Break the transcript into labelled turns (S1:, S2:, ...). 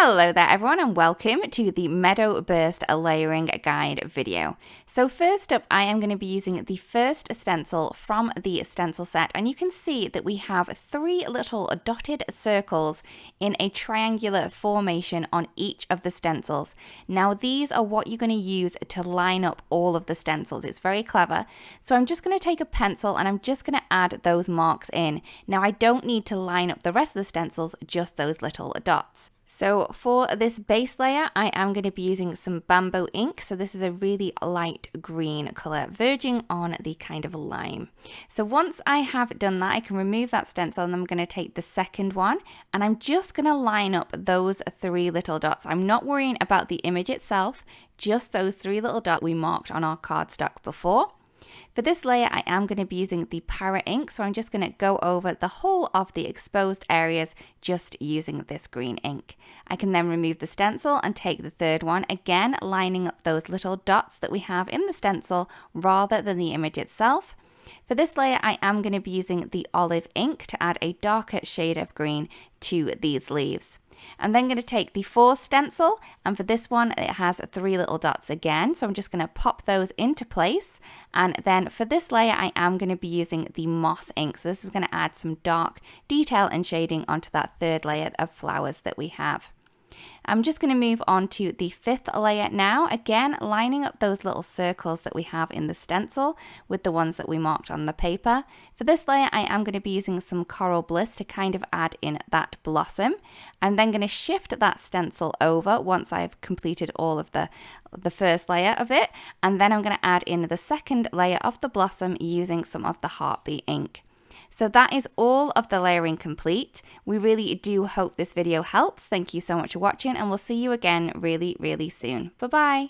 S1: Hello there everyone and welcome to the Meadow Burst Layering Guide video. So first up I am going to be using the first stencil from the stencil set, and you can see that we have 3 little dotted circles in a triangular formation on each of the stencils. Now these are what you're going to use to line up all of the stencils. It's very clever. So I'm just going to take a pencil and I'm just going to add those marks in. Now I don't need to line up the rest of the stencils, just those little dots. So for this base layer, I am going to be using some bamboo ink. So this is a really light green color, verging on the kind of lime. So once I have done that, I can remove that stencil and I'm going to take the second one and I'm just going to line up those 3 little dots. I'm not worrying about the image itself, just those 3 little dots we marked on our cardstock before. For this layer, I am going to be using the Para ink, so I'm just going to go over the whole of the exposed areas just using this green ink. I can then remove the stencil and take the third one, again lining up those little dots that we have in the stencil rather than the image itself. For this layer, I am going to be using the olive ink to add a darker shade of green to these leaves. I'm then going to take the 4th stencil, and for this one it has 3 little dots again, so I'm just going to pop those into place. And then for this layer I am going to be using the moss ink, so this is going to add some dark detail and shading onto that 3rd layer of flowers that we have. I'm just going to move on to the 5th layer now, again lining up those little circles that we have in the stencil with the ones that we marked on the paper. For this layer I am going to be using some Coral Bliss to kind of add in that blossom. I'm then going to shift that stencil over once I've completed all of the first layer of it, and then I'm going to add in the 2nd layer of the blossom using some of the Heartbeat ink. So that is all of the layering complete. We really do hope this video helps. Thank you so much for watching and we'll see you again really soon. Bye bye.